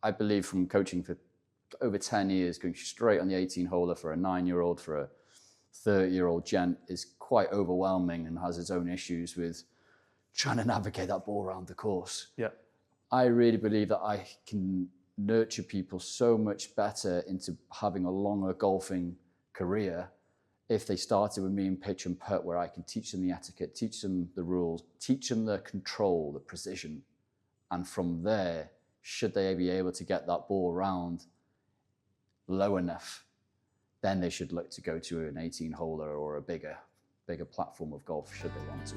I believe from coaching for over 10 years, going straight on the 18-holer for a 9-year-old, for a 30-year-old gent is quite overwhelming and has its own issues with trying to navigate that ball around the course. Yeah. I really believe that I can nurture people so much better into having a longer golfing career if they started with me in pitch and putt, where I can teach them the etiquette, teach them the rules, teach them the control, the precision. And from there, should they be able to get that ball around low enough, then they should look to go to an 18-holer or a bigger platform of golf should they want to.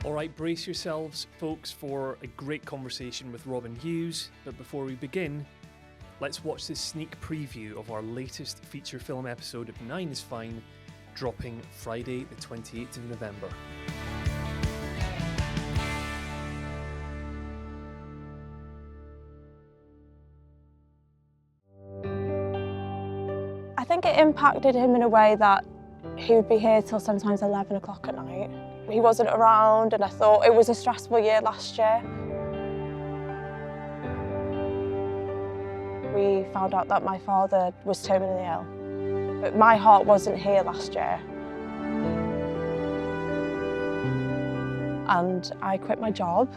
All right, brace yourselves, folks, for a great conversation with Robin Hughes. But before we begin, let's watch this sneak preview of our latest feature film episode of 9 is Fine, dropping Friday the 28th of November. I think it impacted him in a way that he would be here till sometimes 11 o'clock at night. He wasn't around, and I thought it was a stressful year last year. We found out that my father was terminally ill, but my heart wasn't here last year. And I quit my job,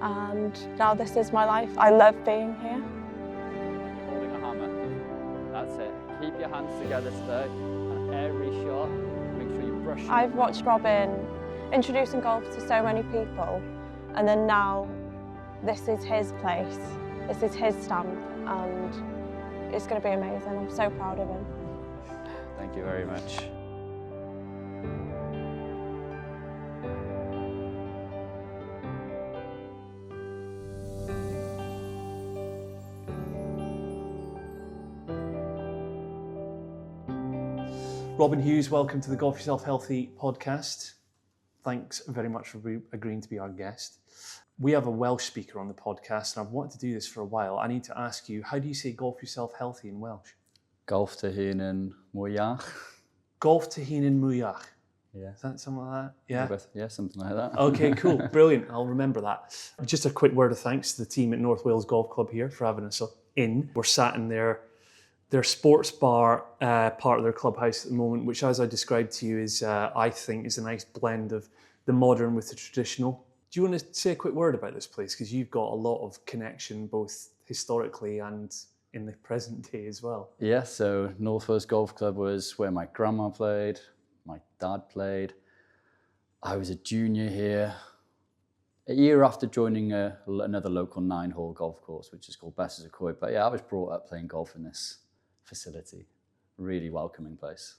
and now this is my life. I love being here. You're holding a hammer. That's it. Keep your hands together today, and every shot, make sure you brush. I've watched Robin introducing golf to so many people, and then now this is his place, this is his stamp, and it's going to be amazing. I'm so proud of him. Thank you very much. Robin Hughes, welcome to the Golf Yourself Healthy podcast. Thanks very much for agreeing to be our guest. We have a Welsh speaker on the podcast, and I've wanted to do this for a while. I need to ask you, how do you say golf yourself healthy in Welsh? Golf to hun yn mwyach. Golf to hun yn mwyach. Yeah. Is that something like that? Yeah. Yeah, something like that. Okay, cool. Brilliant. I'll remember that. Just a quick word of thanks to the team at North Wales Golf Club here for having us in. We're sat in their sports bar, part of their clubhouse at the moment, which, as I described to you, is I think is a nice blend of the modern with the traditional. Do you want to say a quick word about this place? Because you've got a lot of connection, both historically and in the present day as well. Yeah, so North Wales Golf Club was where my grandma played, my dad played. I was a junior here. A year after joining another local 9-hole golf course, which is called Bessers Coy. But yeah, I was brought up playing golf in this facility. Really welcoming place.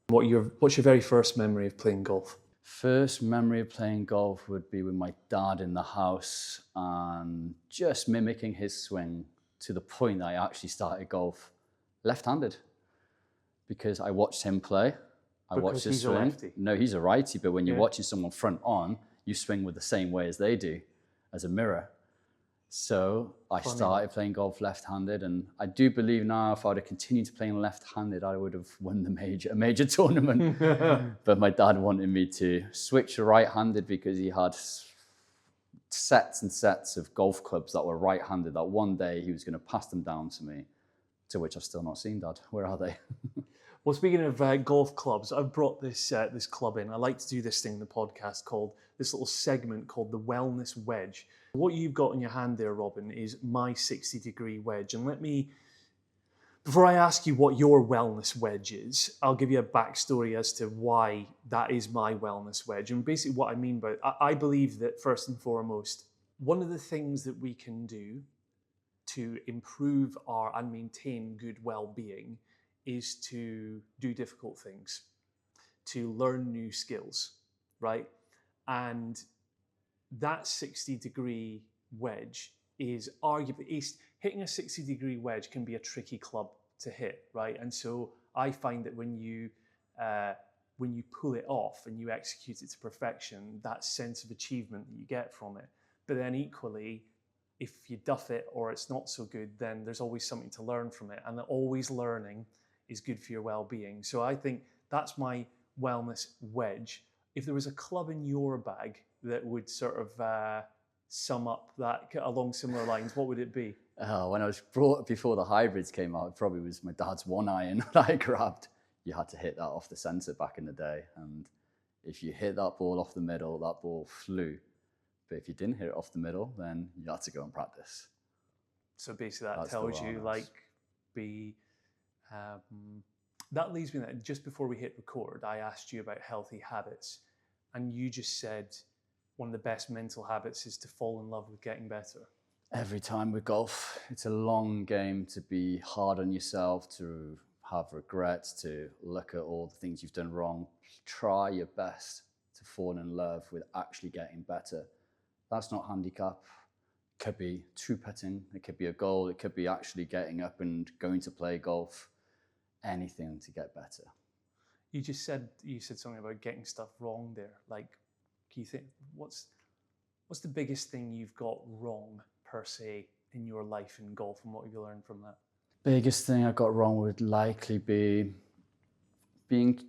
What's your very first memory of playing golf? First memory of playing golf would be with my dad in the house and just mimicking his swing to the point that I actually started golf left-handed because I watched him play. I watched his swing. Because he's a lefty. No, he's a righty, but when you're watching someone front on, you swing with the same way as they do, as a mirror. So I started playing golf left-handed, and I do believe now if I would have continued to playing left-handed, I would have won a major tournament. But my dad wanted me to switch to right-handed because he had sets and sets of golf clubs that were right-handed that one day he was going to pass them down to me, to which I've still not seen, Dad. Where are they? Well, speaking of golf clubs, I've brought this club in. I like to do this thing in the podcast called, this little segment called the Wellness Wedge. What you've got in your hand there, Robin, is my 60-degree wedge. And before I ask you what your wellness wedge is, I'll give you a backstory as to why that is my wellness wedge. And basically what I mean by it, I believe that first and foremost, one of the things that we can do to improve and maintain good well-being is to do difficult things, to learn new skills, right? And that 60-degree wedge is arguably, hitting a 60-degree wedge can be a tricky club to hit, right? And so I find that when you pull it off and you execute it to perfection, that sense of achievement that you get from it. But then equally, if you duff it or it's not so good, then there's always something to learn from it. And always learning is good for your well-being. So I think that's my wellness wedge. If there was a club in your bag that would sort of sum up that along similar lines, what would it be? When I was brought before the hybrids came out, it probably was my dad's 1-iron that I grabbed. You had to hit that off the centre back in the day. And if you hit that ball off the middle, that ball flew. But if you didn't hit it off the middle, then you had to go and practice. So basically that tells you that leads me that just before we hit record, I asked you about healthy habits, and you just said one of the best mental habits is to fall in love with getting better. Every time with golf, it's a long game to be hard on yourself, to have regrets, to look at all the things you've done wrong. Try your best to fall in love with actually getting better. That's not handicap. It could be two-putting, it could be a goal, it could be actually getting up and going to play golf. Anything to get better. You said something about getting stuff wrong there. Like, can you think what's the biggest thing you've got wrong per se in your life in golf, and what have you learned from that? Biggest thing I got wrong would likely be being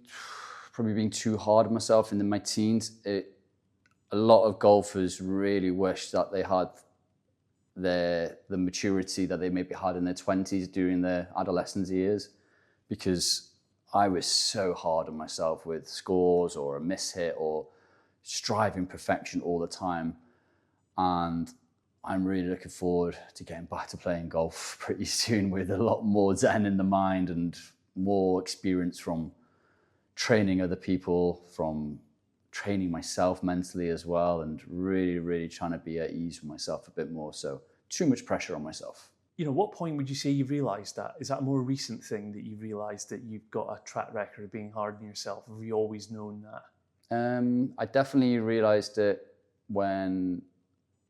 too hard on myself in my teens. A lot of golfers really wish that they had the maturity that they maybe had in their 20s during their adolescence years, because I was so hard on myself with scores or a mishit or striving perfection all the time. And I'm really looking forward to getting back to playing golf pretty soon with a lot more zen in the mind and more experience from training other people, from training myself mentally as well, and really, really trying to be at ease with myself a bit more. So too much pressure on myself. What point would you say you realised that? Is that a more recent thing that you realised that you've got a track record of being hard on yourself? Have you always known that? I definitely realised it when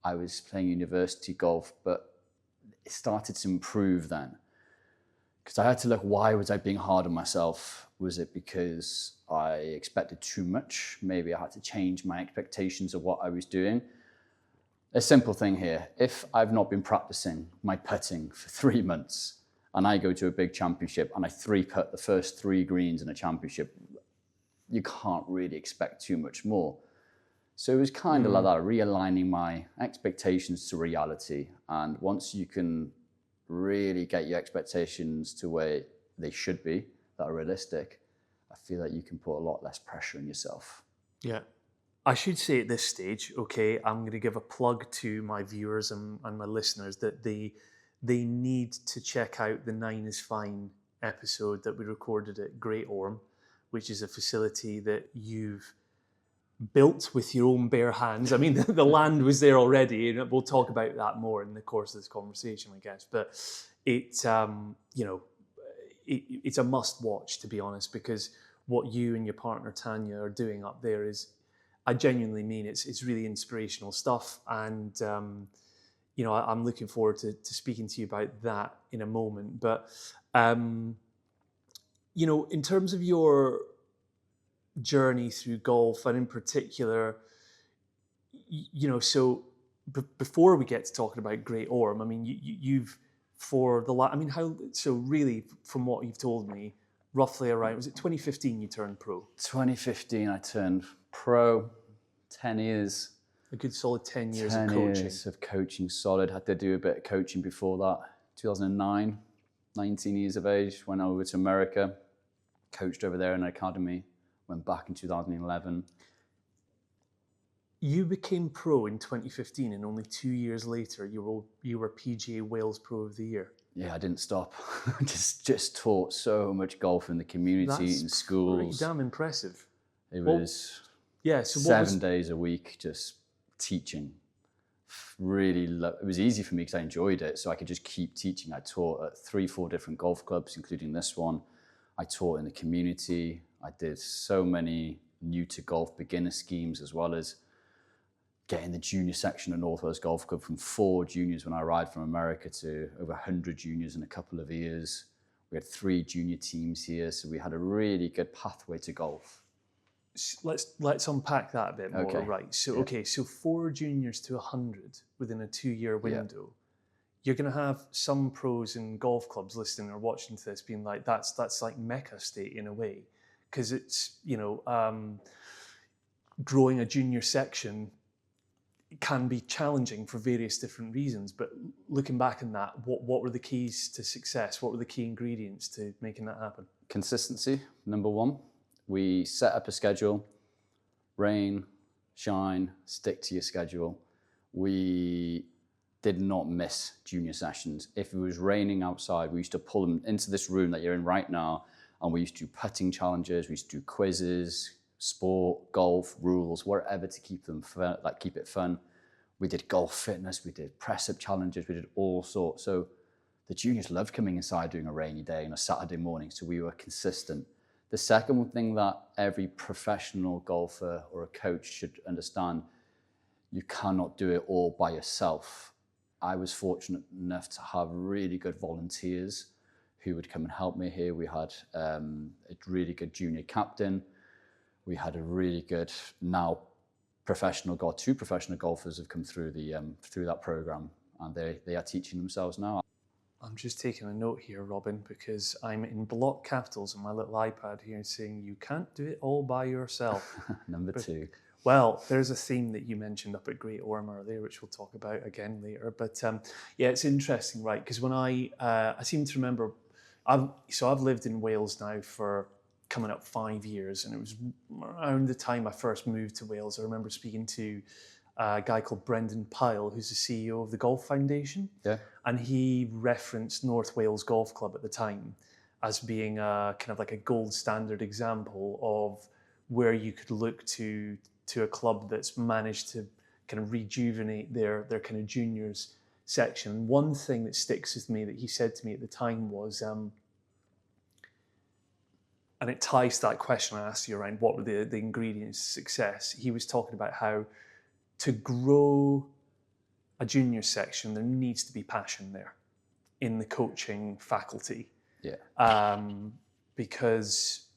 I was playing university golf, but it started to improve then. Because I had to look, why was I being hard on myself? Was it because I expected too much? Maybe I had to change my expectations of what I was doing. A simple thing here, if I've not been practicing my putting for 3 months and I go to a big championship and I 3-putt the first 3 greens in a championship, you can't really expect too much more. So it was kind of like that, realigning my expectations to reality. And once you can really get your expectations to where they should be, that are realistic, I feel like you can put a lot less pressure on yourself. Yeah. I should say at this stage, okay, I'm going to give a plug to my viewers and my listeners that they need to check out the 9 is Fine episode that we recorded at Great Orme, which is a facility that you've built with your own bare hands. I mean, the land was there already, and we'll talk about that more in the course of this conversation, I guess. But it's a must watch, to be honest, because what you and your partner Tanya are doing up there is, I genuinely mean, it's really inspirational stuff. And I'm looking forward to speaking to you about that in a moment. But in terms of your journey through golf, and in particular, so before we get to talking about Great Orme, I mean, you've really, from what you've told me, roughly around, was it 2015 you turned pro? 2015 I turned pro. 10 years. A good solid 10 years 10 of coaching. 10 years of coaching solid. Had to do a bit of coaching before that. 2009, 19 years of age, went over to America, coached over there in an academy, went back in 2011. You became pro in 2015, and only 2 years later you were PGA Wales Pro of the Year. Yeah, I didn't stop. just taught so much golf in the community, in schools. Pretty damn impressive. It was... Yeah, so 7 days a week, just teaching. It was easy for me because I enjoyed it, so I could just keep teaching. I taught at 3-4 different golf clubs, including this one. I taught in the community. I did so many new to golf beginner schemes, as well as getting the junior section at Northwest Golf Club from 4 juniors when I arrived from America to over 100 juniors in a couple of years. We had 3 junior teams here, so we had a really good pathway to golf. Let's unpack that a bit more. Okay. Right. So, so 4 juniors to 100 within a 2-year window. Yeah. You're going to have some pros in golf clubs listening or watching to this being like, that's like Mecca state in a way, because it's, growing a junior section can be challenging for various different reasons. But looking back on that, what were the keys to success? What were the key ingredients to making that happen? Consistency, number one. We set up a schedule, rain, shine, stick to your schedule. We did not miss junior sessions. If it was raining outside, we used to pull them into this room that you're in right now, and we used to do putting challenges, we used to do quizzes, sport, golf, rules, whatever to keep them fun, keep it fun. We did golf fitness, we did press-up challenges, we did all sorts. So the juniors loved coming inside doing a rainy day on a Saturday morning, so we were consistent. The second thing that every professional golfer or a coach should understand, you cannot do it all by yourself. I was fortunate enough to have really good volunteers who would come and help me here. We had a really good junior captain. We had a really good now two professional golfers have come through through that program, and they are teaching themselves now. I'm just taking a note here, Robin, because I'm in block capitals on my little iPad here saying you can't do it all by yourself. Number two. Well, there's a theme that you mentioned up at Great Orme earlier, which we'll talk about again later. But yeah, it's interesting, right? Because when I seem to remember, I've lived in Wales now for coming up 5 years, and it was around the time I first moved to Wales. I remember speaking to a guy called Brendan Pyle, who's the CEO of the Golf Foundation. Yeah. And he referenced North Wales Golf Club at the time as being a kind of like a gold standard example of where you could look to a club that's managed to kind of rejuvenate their kind of juniors section. One thing that sticks with me that he said to me at the time was, and it ties to that question I asked you around what were the ingredients to success. He was talking about how to grow a junior section, there needs to be passion there in the coaching faculty. Yeah. Because,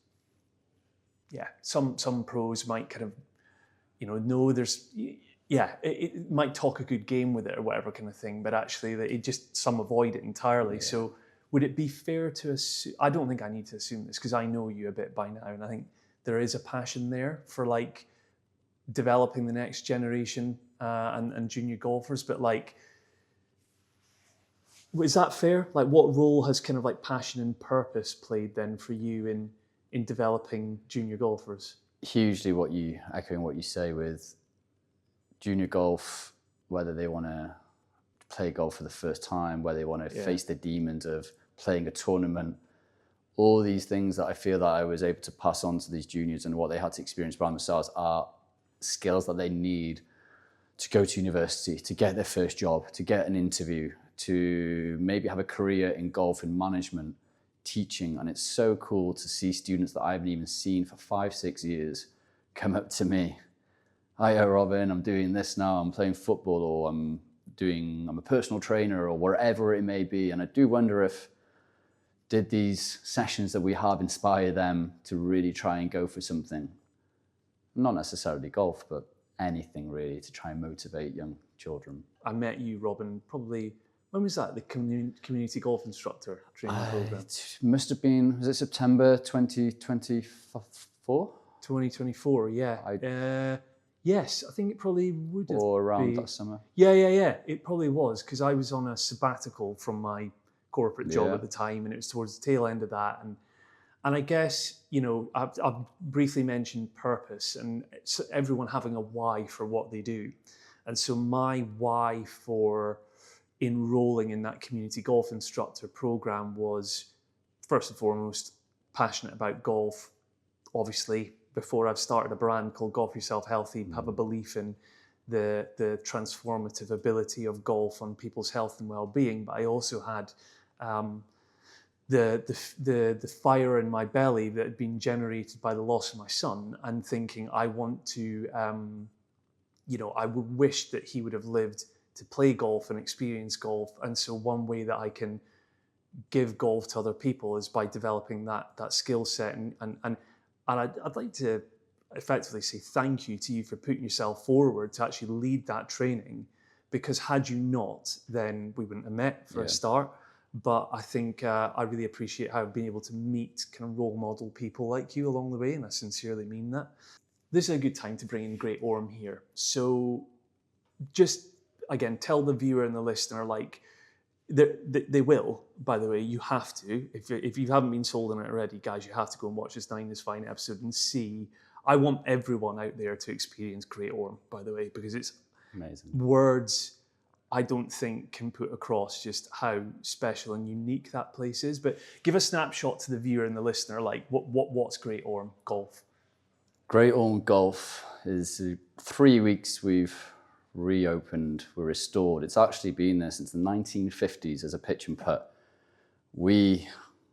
yeah, some pros might kind of, know there's, yeah, it might talk a good game with it or whatever kind of thing, but actually some avoid it entirely. Yeah. So would it be fair to assume, I don't think I need to assume this because I know you a bit by now, and I think there is a passion there for like developing the next generation and junior golfers, but like, is that fair? Like, what role has kind of like passion and purpose played then for you in developing junior golfers? Hugely echoing what you say with junior golf, whether they want to play golf for the first time, whether they want to face the demons of playing a tournament, all these things that I feel that I was able to pass on to these juniors and what they had to experience by themselves are skills that they need to go to university, to get their first job, to get an interview, to maybe have a career in golf and management, teaching. And it's so cool to see students that I haven't even seen for 5-6 years come up to me. Hiya, Robin, I'm doing this now, I'm playing football, or I'm a personal trainer, or wherever it may be. And I do wonder did these sessions that we have inspire them to really try and go for something? Not necessarily golf, but anything really to try and motivate young children. I met you, Robin, probably, when was that? The community golf instructor training program? It must have been, was it September 2024? 2024, yeah. Yes, I think it probably would have or around that summer. Yeah. It probably was, because I was on a sabbatical from my corporate job at the time, and it was towards the tail end of that. And I guess, I've briefly mentioned purpose and everyone having a why for what they do. And so my why for enrolling in that community golf instructor program was, first and foremost, passionate about golf. Obviously, before I've started a brand called Golf Yourself Healthy, have a belief in the transformative ability of golf on people's health and well-being. But I also had the fire in my belly that had been generated by the loss of my son, and thinking I want to, I would wish that he would have lived to play golf and experience golf. And so one way that I can give golf to other people is by developing that skill set. And I'd like to effectively say thank you to you for putting yourself forward to actually lead that training, because had you not, then we wouldn't have met for a start. But I think I really appreciate how I've been able to meet kind of role model people like you along the way, and I sincerely mean that. This is a good time to bring in Great Orme here. So just, again, tell the viewer and the listener, like, they will, by the way, you have to, if you haven't been sold on it already, guys, you have to go and watch this 9 is Fine episode and see. I want everyone out there to experience Great Orme, by the way, because it's Amazing. Words I don't think can put across just how special and unique that place is. But give a snapshot to the viewer and the listener, like what's Great Orme Golf? Great Orme Golf is 3 weeks we've reopened, we're restored. It's actually been there since the 1950s as a pitch and putt. We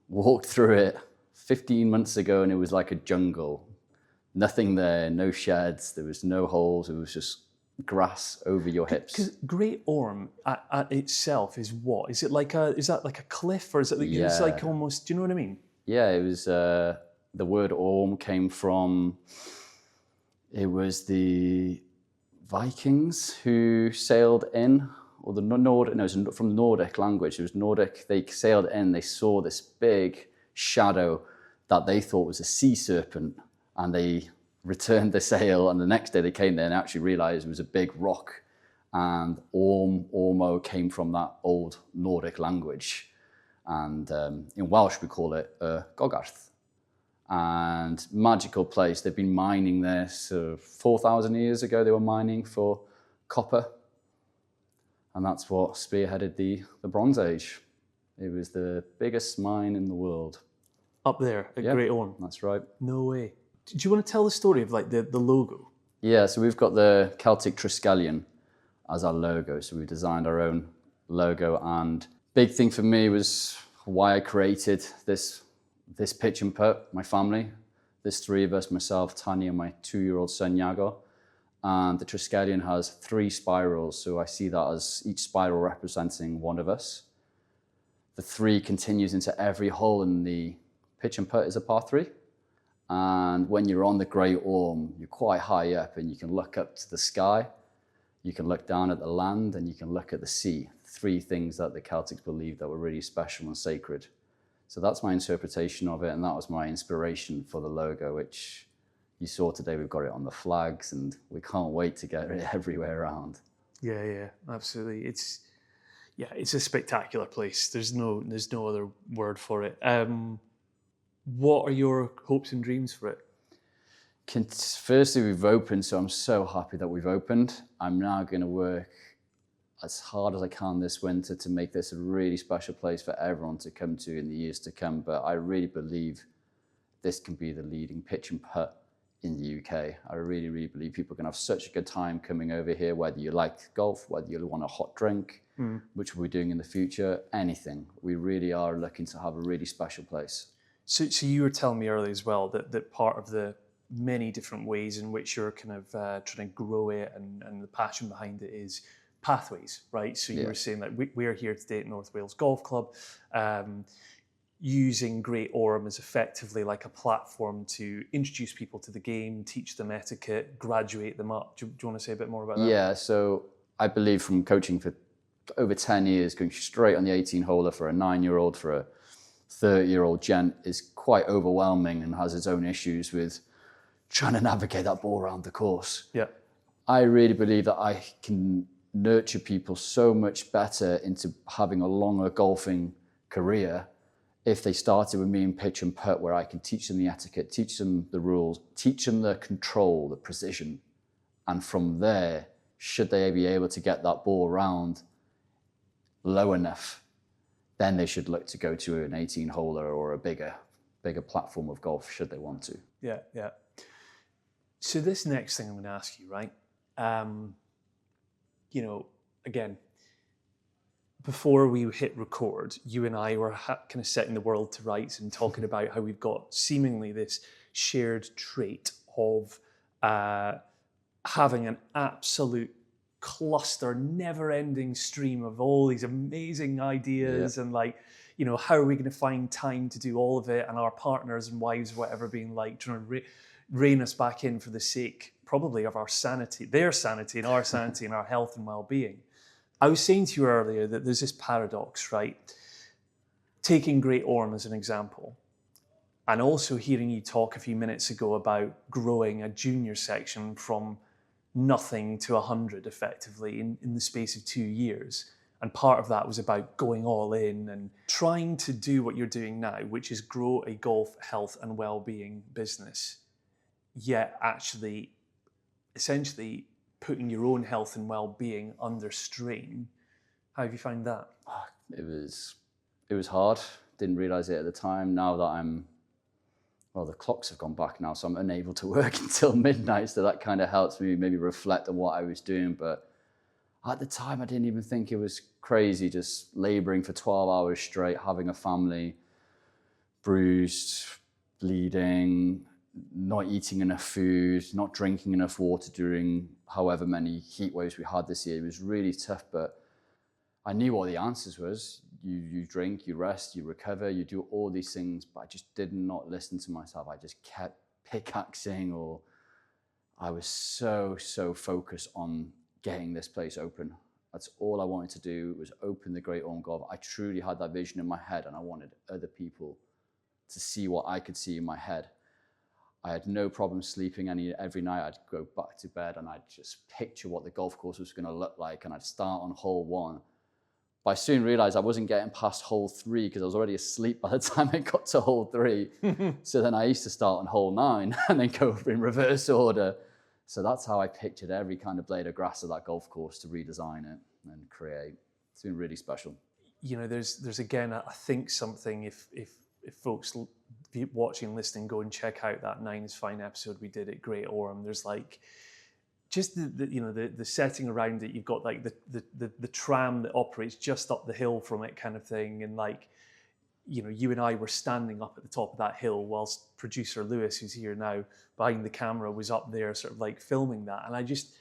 walked through it 15 months ago and it was like a jungle. Nothing there, no sheds, there was no holes, it was just grass over your hips. Because Great Orme at itself is what? Is that like a cliff, or is it like, it's like almost, do you know what I mean? Yeah, it was, the word Orme came from, it was the Vikings who sailed in, or the Nordic, no, it was from the Nordic language, it was Nordic, they sailed in, they saw this big shadow that they thought was a sea serpent, and they returned the sail, and the next day they came there and actually realized it was a big rock, and Ormo came from that old Nordic language, and in Welsh we call it Gogarth. And magical place. They've been mining there, so 4,000 years ago they were mining for copper, and that's what spearheaded the Bronze Age. It was the biggest mine in the world. Up there at Great Orme? That's right. No way. Do you want to tell the story of like the logo? Yeah, so we've got the Celtic Triskelion as our logo, so we designed our own logo, and big thing for me was why I created this pitch and putt, my family. There's 3 of us, myself, Tanya, and my 2-year-old son, Yago. And the Triskelion has 3 spirals, so I see that as each spiral representing one of us. The 3 continues into every hole, and the pitch and putt is a par 3. And when you're on the Great Orme, you're quite high up, and you can look up to the sky, you can look down at the land, and you can look at the sea. 3 things that the Celtics believed that were really special and sacred. So that's my interpretation of it, and that was my inspiration for the logo, which you saw today. We've got it on the flags, and we can't wait to get it everywhere around. Yeah, absolutely. It's a spectacular place. There's no other word for it. What are your hopes and dreams for it? Firstly, we've opened, so I'm so happy that we've opened. I'm now going to work as hard as I can this winter to make this a really special place for everyone to come to in the years to come. But I really believe this can be the leading pitch and putt in the UK. I really, really believe people can have such a good time coming over here, whether you like golf, whether you want a hot drink, which we'll be doing in the future, anything. We really are looking to have a really special place. So you were telling me earlier as well that part of the many different ways in which you're kind of trying to grow it and the passion behind it is pathways, right? So you were saying that we're here today at North Wales Golf Club, using Great Orme as effectively like a platform to introduce people to the game, teach them etiquette, graduate them up. Do you want to say a bit more about that? Yeah, so I believe from coaching for over 10 years, going straight on the 18-holer for a 9-year-old, for a 30-year-old gent is quite overwhelming and has its own issues with trying to navigate that ball around the course. Yeah. I really believe that I can nurture people so much better into having a longer golfing career if they started with me in pitch and putt, where I can teach them the etiquette, teach them the rules, teach them the control, the precision. And from there, should they be able to get that ball around low enough, then they should look to go to an 18-holer or a bigger platform of golf should they want to. Yeah. So this next thing I'm going to ask you, right? Again, before we hit record, you and I were kind of setting the world to rights and talking about how we've got seemingly this shared trait of having an absolute cluster, never-ending stream of all these amazing ideas and how are we going to find time to do all of it, and our partners and wives, whatever, being like trying to rein us back in for the sake probably of our sanity, their sanity and our sanity and our health and well-being. I was saying to you earlier that there's this paradox, right? Taking Great Orme as an example, and also hearing you talk a few minutes ago about growing a junior section from nothing to 100 effectively in the space of 2 years. And part of that was about going all in and trying to do what you're doing now, which is grow a golf health and well-being business, yet actually essentially putting your own health and well-being under strain. How have you found that? It was hard. Didn't realize it at the time. Now that the clocks have gone back now, so I'm unable to work until midnight. So that kind of helps me maybe reflect on what I was doing. But at the time, I didn't even think it was crazy, just laboring for 12 hours straight, having a family, bruised, bleeding, not eating enough food, not drinking enough water during however many heat waves we had this year. It was really tough, but I knew what the answers was. You drink, you rest, you recover, you do all these things, but I just did not listen to myself. I just kept pickaxing, or I was so focused on getting this place open. That's all I wanted to do, was open the Great Orme Golf. I truly had that vision in my head, and I wanted other people to see what I could see in my head. I had no problem sleeping every night. I'd go back to bed and I'd just picture what the golf course was going to look like, and I'd start on hole 1. But I soon realized I wasn't getting past hole 3 because I was already asleep by the time I got to hole 3. So then I used to start on hole 9 and then go in reverse order. So that's how I pictured every kind of blade of grass of that golf course to redesign it and create. It's been really special. You know, there's again, I think something, if folks watching, listening, go and check out that 9 is Fine episode we did at Great Orme. There's like, just the setting around it. You've got like the tram that operates just up the hill from it, kind of thing, and like, you know, you and I were standing up at the top of that hill whilst producer Lewis, who's here now behind the camera, was up there sort of like filming that. And I just,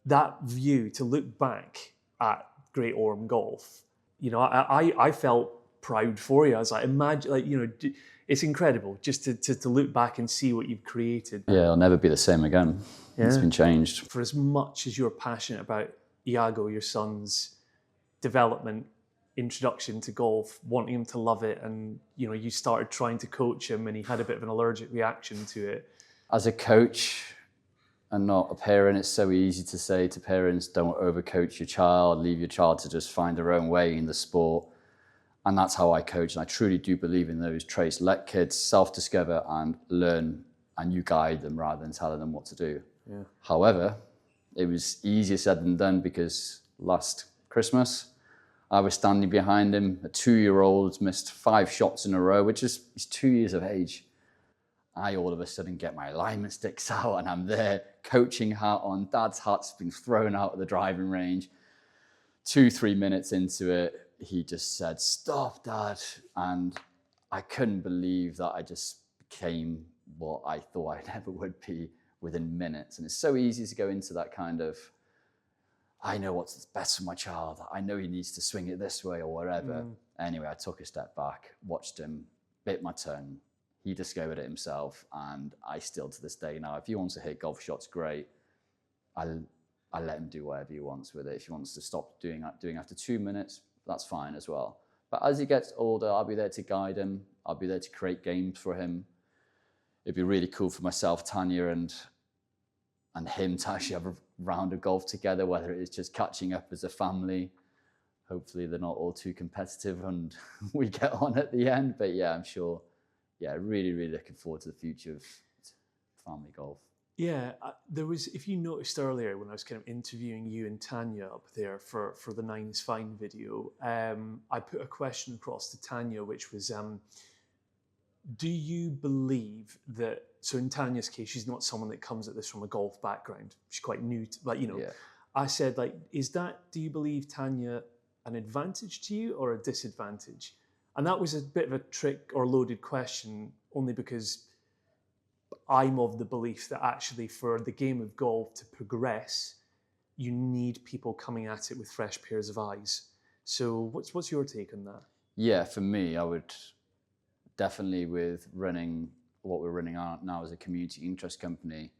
that view, to look back at Great Orme Golf, you know, I felt proud for you. I was like, imagine, like, you know, it's incredible just to look back and see what you've created. Yeah, it'll never be the same again. Yeah. It's been changed. For as much as you're passionate about Iago, your son's development, introduction to golf, wanting him to love it, and you know, you started trying to coach him and he had a bit of an allergic reaction to it. As a coach and not a parent, it's so easy to say to parents, don't overcoach your child, leave your child to just find their own way in the sport. And that's how I coach, and I truly do believe in those traits. Let kids self-discover and learn, and you guide them rather than telling them what to do. Yeah. However, it was easier said than done, because last Christmas, I was standing behind him. A 2-year-old missed 5 shots in a row, which is, he's 2 years of age. I all of a sudden get my alignment sticks out and I'm there, coaching hat on. Dad's hat's been thrown out of the driving range. 2-3 minutes into it, he just said, "Stop, Dad." And I couldn't believe that I just became what I thought I never would be within minutes. And it's so easy to go into that kind of, I know what's best for my child. I know he needs to swing it this way or whatever. Anyway, I took a step back, watched him, bit my tongue. He discovered it himself. And I still, to this day now, if he wants to hit golf shots, great. I let him do whatever he wants with it. If he wants to stop doing after 2 minutes, that's fine as well. But as he gets older, I'll be there to guide him. I'll be there to create games for him. It'd be really cool for myself, Tanya, and him to actually have a round of golf together, whether it is just catching up as a family. Hopefully they're not all too competitive and we get on at the end. But yeah, I'm sure, yeah, really looking forward to the future of family golf. Yeah, there was, if you noticed earlier when I was kind of interviewing you and Tanya up there for the 9 is Fine video, I put a question across to Tanya, which was, do you believe that, so in Tanya's case, she's not someone that comes at this from a golf background. She's quite new to, like, you know, yeah. I said, like, do you believe, Tanya, an advantage to you or a disadvantage? And that was a bit of a trick or loaded question, only because I'm of the belief that actually for the game of golf to progress, you need people coming at it with fresh pairs of eyes. So what's your take on that? Yeah, for me, I would definitely, with running what we're running out now as a community interest company,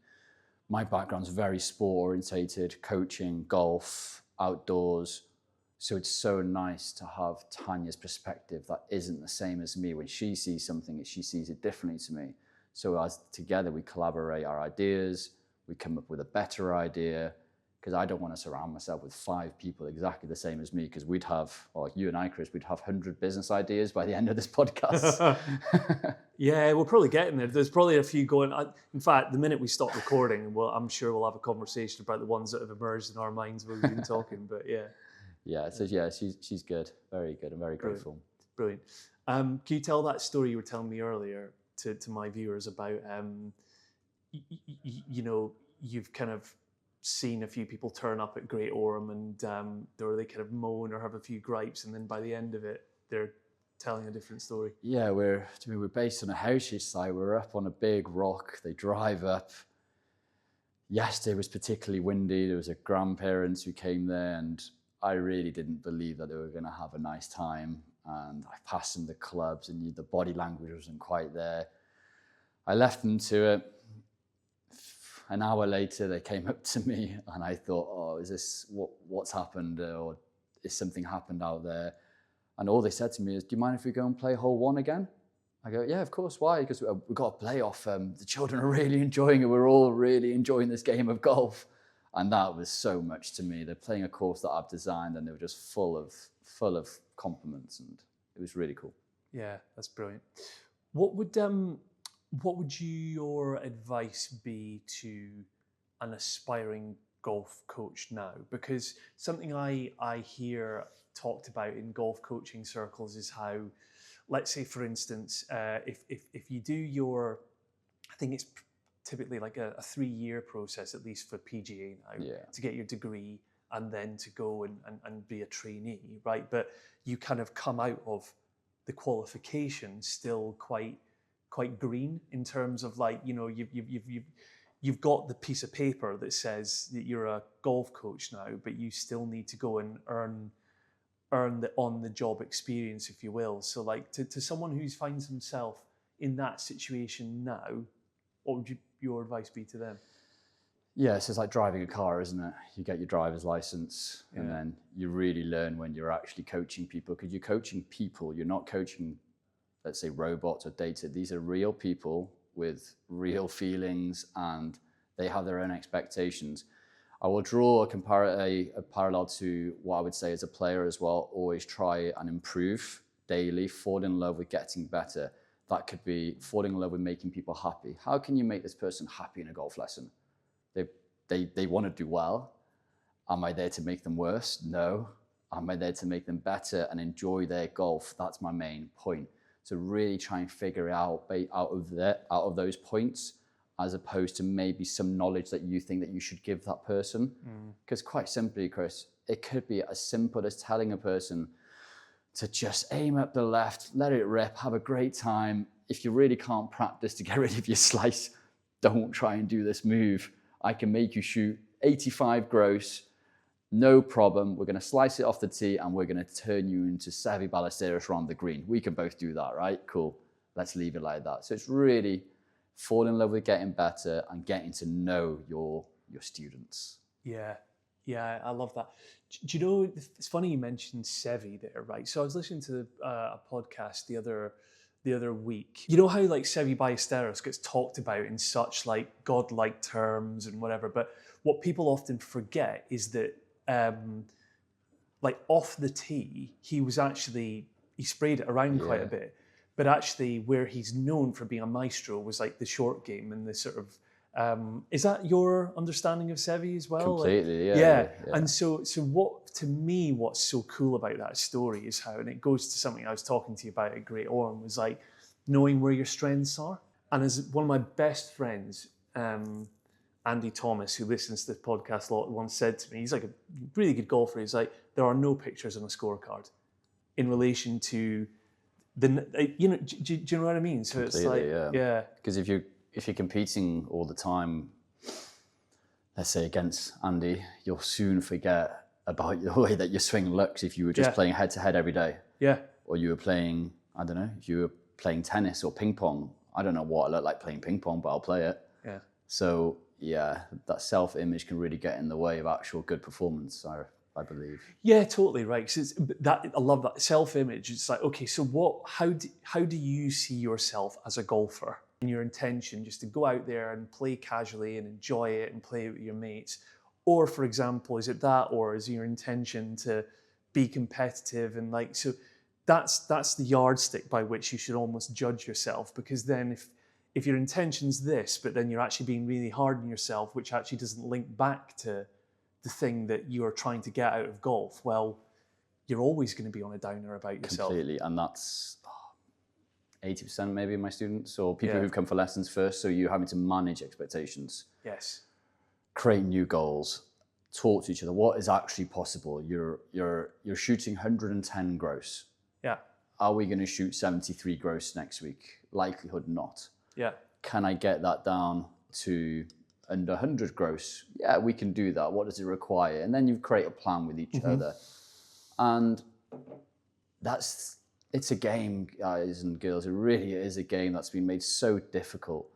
my background's very sport orientated, coaching, golf, outdoors. So it's so nice to have Tanya's perspective that isn't the same as me. When she sees something, she sees it differently to me. So as together we collaborate our ideas, we come up with a better idea, because I don't want to surround myself with 5 people exactly the same as me, because we'd have, or you and I, Chris, we'd have 100 business ideas by the end of this podcast. Yeah, we're probably getting there. There's probably a few going. In fact, the minute we stop recording, well, I'm sure we'll have a conversation about the ones that have emerged in our minds while we've been talking. But yeah. Yeah, so yeah, she's good, very good, and very grateful. Brilliant. Can you tell that story you were telling me earlier to my viewers about, you know, you've kind of seen a few people turn up at Great Orme and they kind of moan or have a few gripes, and then by the end of it, they're telling a different story. Yeah, we're based on a heritage site. We're up on a big rock. They drive up. Yesterday was particularly windy. There was a grandparents who came there, and I really didn't believe that they were going to have a nice time. And I passed them the clubs, and the body language wasn't quite there. I left them to it. An hour later, they came up to me, and I thought, "Oh, is this what's happened, or is something happened out there?" And all they said to me is, "Do you mind if we go and play hole 1 again?" I go, "Yeah, of course. Why?" Because we've got a playoff. The children are really enjoying it. We're all really enjoying this game of golf. And that was so much to me. They're playing a course that I've designed, and they were just full of compliments, and it was really cool. Yeah, that's brilliant. What would your advice be to an aspiring golf coach now? Because something I hear talked about in golf coaching circles is how, let's say for instance, if you do your, I think it's typically like a 3-year process, at least for PGA now, to get your degree and then to go and be a trainee, right? But you kind of come out of the qualification still quite green in terms of, like, you know, you've got the piece of paper that says that you're a golf coach now, but you still need to go and earn the on-the-job experience, if you will. So, like, to someone who finds himself in that situation now, what would your advice be to them? Yeah, so it's like driving a car, isn't it? You get your driver's license, and then you really learn when you're actually coaching people, because you're coaching people. You're not coaching, let's say, robots or data. These are real people with real feelings, and they have their own expectations. I will draw a parallel to what I would say as a player as well. Always try and improve daily, fall in love with getting better. That could be falling in love with making people happy. How can you make this person happy in a golf lesson? They want to do well. Am I there to make them worse? No. Am I there to make them better and enjoy their golf? That's my main point. So really try and figure out of those points, as opposed to maybe some knowledge that you think that you should give that person. Because quite simply, Chris, it could be as simple as telling a person to just aim up the left, let it rip, have a great time. If you really can't practice to get rid of your slice, don't try and do this move. I can make you shoot 85 gross, no problem. We're going to slice it off the tee, and we're going to turn you into Seve Ballesteros around the green. We can both do that, right? Cool. Let's leave it like that. So it's really fall in love with getting better and getting to know your students. Yeah, I love that. Do you know, it's funny you mentioned Seve there, right? So I was listening to a podcast the other week. You know how, like, Seve Ballesteros gets talked about in such, like, godlike terms and whatever, but what people often forget is that, like, off the tee, he sprayed it around quite a bit, but actually where he's known for being a maestro was, like, the short game and the sort of, is that your understanding of Seve as well? Completely, like, yeah. And so what, to me, what's so cool about that story is how, and it goes to something I was talking to you about at Great Orme, was like knowing where your strengths are. And as one of my best friends, Andy Thomas, who listens to the podcast a lot, once said to me, he's like a really good golfer. He's like, there are no pictures on a scorecard in relation to the, you know, do you know what I mean? So Completely, it's like, because if you're competing all the time, let's say against Andy, you'll soon forget about the way that your swing looks if you were just playing head to head every day. Yeah. Or you were playing, I don't know, if you were playing tennis or ping pong. I don't know what I look like playing ping pong, but I'll play it. Yeah. So yeah, that self-image can really get in the way of actual good performance, I believe. Yeah, totally right. I love that self-image. It's like, okay, so how do you see yourself as a golfer? and your intention just to go out there and play casually and enjoy it and play with your mates? Or, for example, is it that, or is your intention to be competitive? And like, so that's the yardstick by which you should almost judge yourself, because then if your intention's this, but then you're actually being really hard on yourself, which actually doesn't link back to the thing that you are trying to get out of golf, well, you're always going to be on a downer about yourself. Completely, and that's 80% maybe of my students, or people who've come for lessons first. So you're having to manage expectations. Yes. Create new goals. Talk to each other. What is actually possible? You're shooting 110 gross. Yeah. Are we going to shoot 73 gross next week? Likelihood not. Yeah. Can I get that down to under 100 gross? Yeah, we can do that. What does it require? And then you create a plan with each other. And it's a game, guys and girls. It really is a game that's been made so difficult.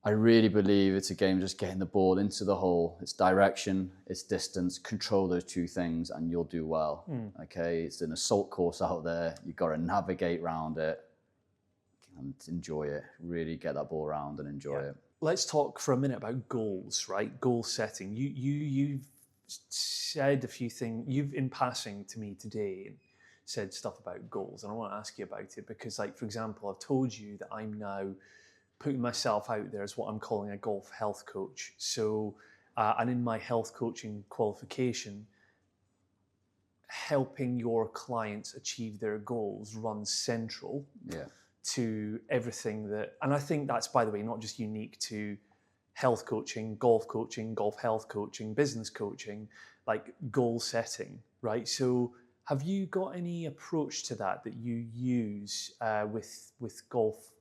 I really believe it's a game just getting the ball into the hole. It's direction, it's distance. Control those two things and you'll do well. Okay, it's an assault course out there. You've got to navigate around it and enjoy it. Really get that ball around and enjoy it. Let's talk for a minute about goals, right? Goal setting. You've said a few things. You've, in passing to me today, said stuff about goals, and I want to ask you about it because, like, for example, I've told you that I'm now putting myself out there as what I'm calling a golf health coach. So, and in my health coaching qualification, helping your clients achieve their goals runs central to everything that, and I think that's, by the way, not just unique to health coaching, golf health coaching, business coaching, like goal setting, right? So have you got any approach to that you use with golf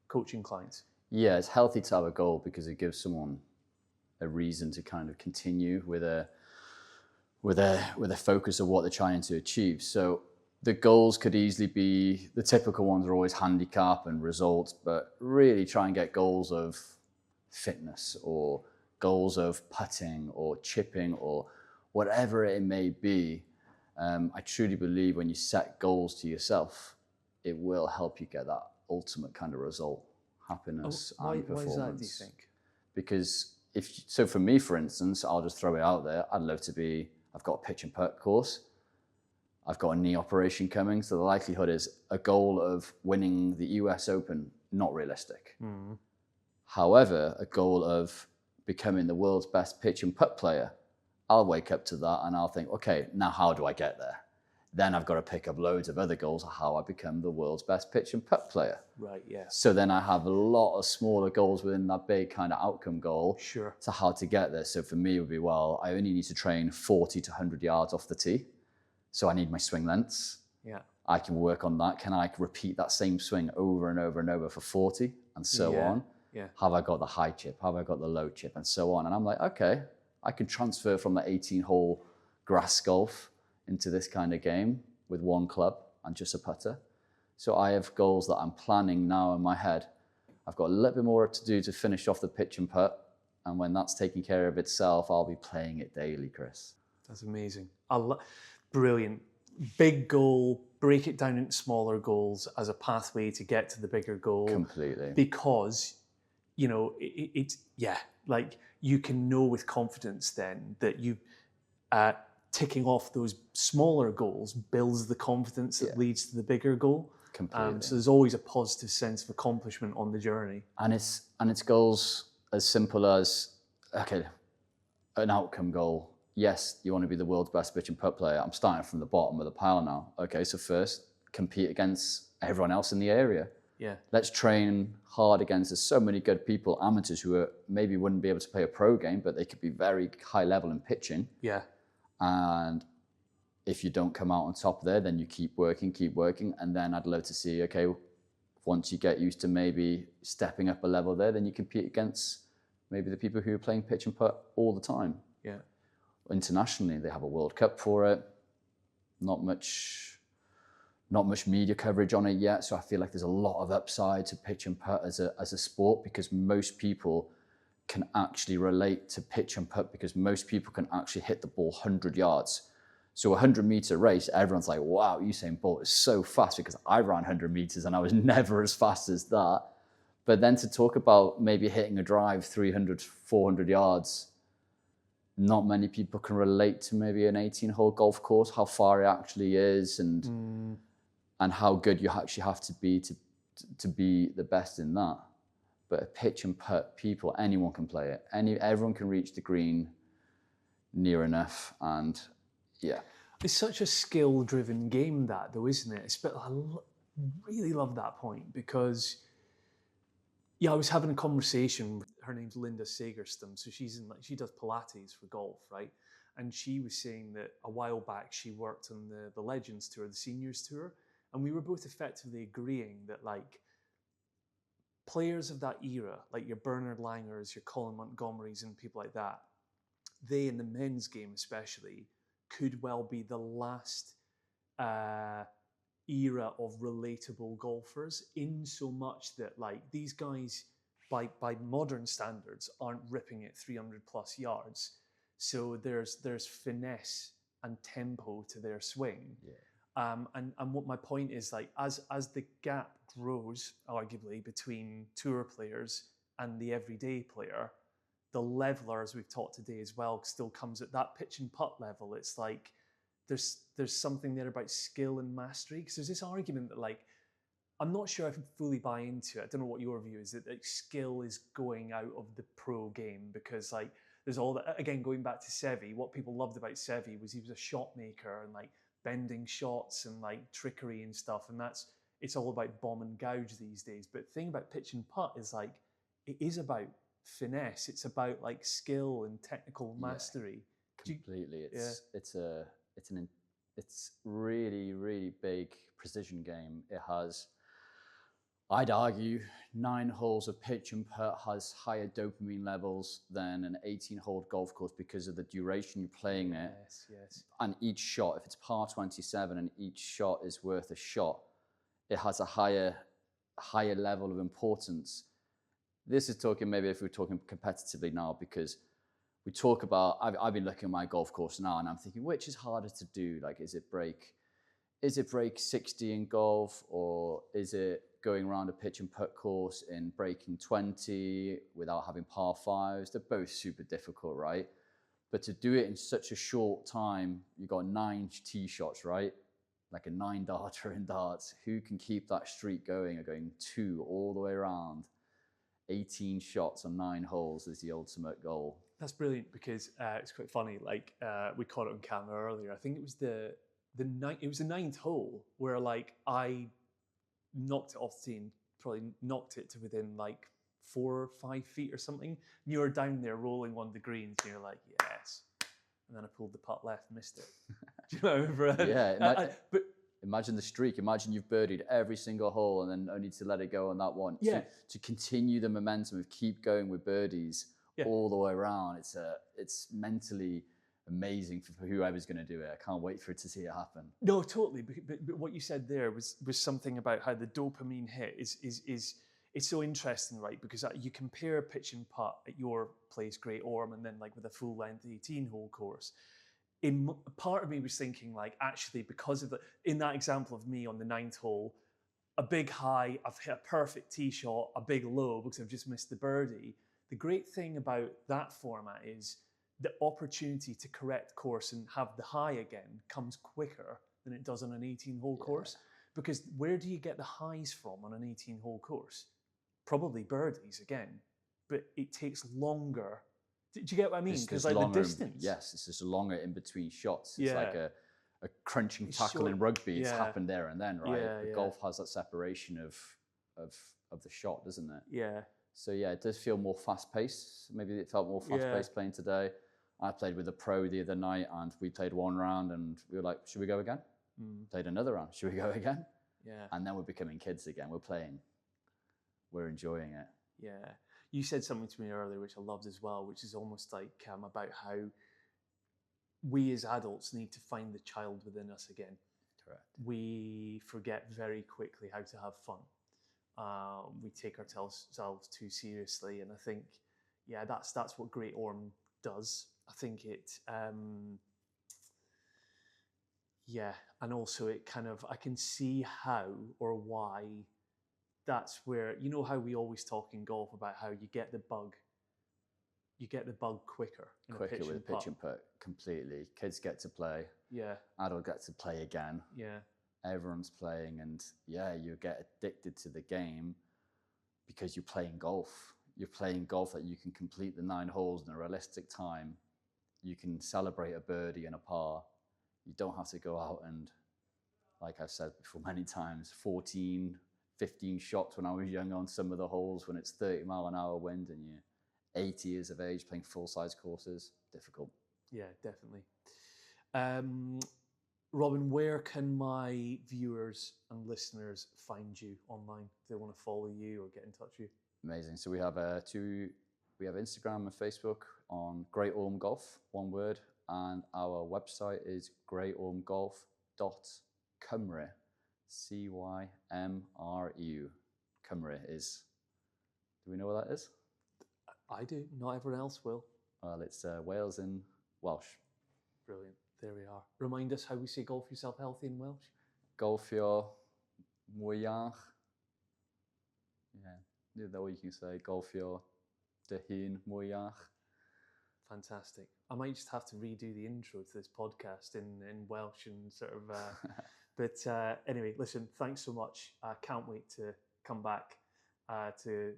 coaching clients? Yeah, it's healthy to have a goal because it gives someone a reason to kind of continue with a focus of what they're trying to achieve. So the goals could easily be, the typical ones are always handicap and results, but really try and get goals of fitness or goals of putting or chipping or whatever it may be. I truly believe when you set goals to yourself, it will help you get that ultimate kind of result, happiness and performance. Why is that, do you think? Because so for me, for instance, I'll just throw it out there. I'd love to be, I've got a pitch and putt course. I've got a knee operation coming. So the likelihood is a goal of winning the US Open, not realistic. However, a goal of becoming the world's best pitch and putt player, I'll wake up to that and I'll think, okay, now how do I get there? Then I've got to pick up loads of other goals of how I become the world's best pitch and putt player. Right, yeah. So then I have a lot of smaller goals within that big kind of outcome goal to how to get there. So for me, it would be, well, I only need to train 40 to 100 yards off the tee. So I need my swing lengths. Yeah. I can work on that. Can I repeat that same swing over and over and over for 40 and so on? Yeah. Have I got the high chip? Have I got the low chip? And so on. And I'm like, okay, I can transfer from the 18-hole grass golf into this kind of game with one club and just a putter. So I have goals that I'm planning now in my head. I've got a little bit more to do to finish off the pitch and putt. And when that's taken care of itself, I'll be playing it daily, Chris. That's amazing. Brilliant. Big goal, break it down into smaller goals as a pathway to get to the bigger goal. Completely. Because, you know, like you can know with confidence then that you ticking off those smaller goals builds the confidence that leads to the bigger goal. Completely. So there's always a positive sense of accomplishment on the journey. And it's goals as simple as, okay, an outcome goal. Yes, you want to be the world's best pitch and putt player. I'm starting from the bottom of the pile now. Okay, so first, compete against everyone else in the area. Yeah. Let's train hard against, there's so many good people, amateurs who maybe wouldn't be able to play a pro game, but they could be very high level in pitching. Yeah. And if you don't come out on top there, then you keep working. And then I'd love to see, okay, once you get used to maybe stepping up a level there, then you compete against maybe the people who are playing pitch and putt all the time. Yeah. Internationally, they have a World Cup for it. Not much media coverage on it yet. So I feel like there's a lot of upside to pitch and putt as a sport, because most people can actually relate to pitch and putt, because most people can actually hit the ball 100 yards. So a 100-meter race, everyone's like, wow, Usain Bolt is so fast, because I ran 100 meters and I was never as fast as that. But then to talk about maybe hitting a drive 300, 400 yards, not many people can relate to maybe an 18-hole golf course, how far it actually is, and how good you actually have to be the best in that. But a pitch and putt, anyone can play it. Everyone can reach the green near enough, and yeah. It's such a skill-driven game, that though, isn't it? I really love that point because, yeah, I was having a conversation with, her name's Linda Sagerstam, so she does Pilates for golf, right? And she was saying that a while back she worked on the Legends Tour, the Seniors Tour, and we were both effectively agreeing that like players of that era, like your Bernard Langers, your Colin Montgomerys and people like that, they in the men's game especially could well be the last era of relatable golfers, in so much that like these guys by modern standards aren't ripping it 300 plus yards, so there's finesse and tempo to their swing. And what my point is, like as the gap grows arguably between tour players and the everyday player, the leveler, as we've talked today as well, still comes at that pitch and putt level. It's like there's something there about skill and mastery, because there's this argument that like, I'm not sure I can fully buy into it. I don't know what your view is, that like, skill is going out of the pro game, because like there's all that, again, going back to Seve, what people loved about Seve was he was a shot maker and like bending shots and like trickery and stuff, and it's all about bomb and gouge these days. But the thing about pitch and putt is like, it is about finesse. It's about like skill and technical mastery. Completely. It's really, really big precision game. It has, I'd argue, 9 holes of pitch and putt has higher dopamine levels than an 18-hole golf course because of the duration you're playing it. Yes. And each shot, if it's par 27 and each shot is worth a shot, it has a higher level of importance. This is talking, maybe if we're talking competitively now, because we talk about, I've been looking at my golf course now and I'm thinking, which is harder to do? Like, is it break 60 in golf, or is it going around a pitch and putt course in breaking 20 without having par 5s? They're both super difficult, right? But to do it in such a short time, you've got 9 tee shots, right? Like a 9-darter in darts. Who can keep that streak going, or going 2 all the way around? 18 shots on 9 holes is the ultimate goal. That's brilliant, because it's quite funny. Like we caught it on camera earlier. I think it was the 9th hole where like I knocked it off the tee and probably knocked it to within like 4 or 5 feet or something. And you were down there rolling on the greens, and you're like, yes. And then I pulled the putt left, missed it. Do you remember? Yeah. But imagine the streak. Imagine you've birdied every single hole and then only to let it go on that one. Yeah. To continue the momentum of keep going with birdies all the way around. It's mentally amazing for whoever's going to do it. I can't wait for it to see it happen. No, totally. But what you said there was something about how the dopamine hit is it's so interesting, right? Because you compare pitch and putt at your place, Great Orme, and then like with a full length 18-hole course. Part of me was thinking, like, actually, because of in that example of me on the 9th hole, a big high, I've hit a perfect tee shot, a big low because I've just missed the birdie. The great thing about that format is the opportunity to correct course and have the high again comes quicker than it does on an 18-hole course. Because where do you get the highs from on an 18-hole course? Probably birdies again, but it takes longer. Do you get what I mean? Because like the distance. Yes, it's just longer in between shots. It's like a crunching tackle in rugby. It's happened there and then, right? But golf has that separation of the shot, doesn't it? Yeah. So yeah, it does feel more fast-paced. Maybe it felt more fast-paced playing today. I played with a pro the other night, and we played one round, and we were like, should we go again? Played another round. Should we go again? Yeah. And then we're becoming kids again. We're playing. We're enjoying it. Yeah. You said something to me earlier, which I loved as well, which is almost like about how we as adults need to find the child within us again. Correct. We forget very quickly how to have fun. We take ourselves too seriously, and I think, that's what Great Orme does. I think it, and also it kind of, I can see how or why that's where, you know how we always talk in golf about how you get the bug quicker in Quicker a pitch with a and putt. pitch and putt, completely. Kids get to play. Yeah, Adult get to play again. yeah, Everyone's playing, and yeah, you get addicted to the game because you're playing golf. You're playing golf that you can complete the 9 holes in a realistic time. You can celebrate a birdie and a par. You don't have to go out and, like I've said before many times, 14, 15 shots when I was young on some of the holes when it's 30-mile-an-hour wind and you're 80 years of age playing full-size courses. Difficult. yeah, definitely. Robin, where can my viewers and listeners find you online if they want to follow you or get in touch with you? Amazing. So we have we have Instagram and Facebook on Great Orme Golf, one word, and our website is greatormegolf.cymru, Cymru. Cymru is. Do we know what that is? I do. Not everyone else will. Well, it's Wales in Welsh. Brilliant. There we are. Remind us how we say golf yourself healthy in Welsh. Golfio mwyach. Yeah, that's all you can say. Golfio dy hun mwyach. Fantastic. I might just have to redo the intro to this podcast in Welsh and sort of. But anyway, listen. Thanks so much. I can't wait to come back to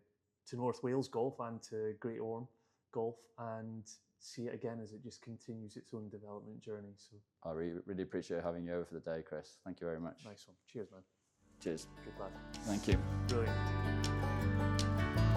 North Wales Golf and to Great Orme Golf and see it again as it just continues its own development journey. So I really appreciate having you over for the day, Chris. Thank you very much. nice one. Cheers, man. Cheers. Good lad. Thank you. Brilliant.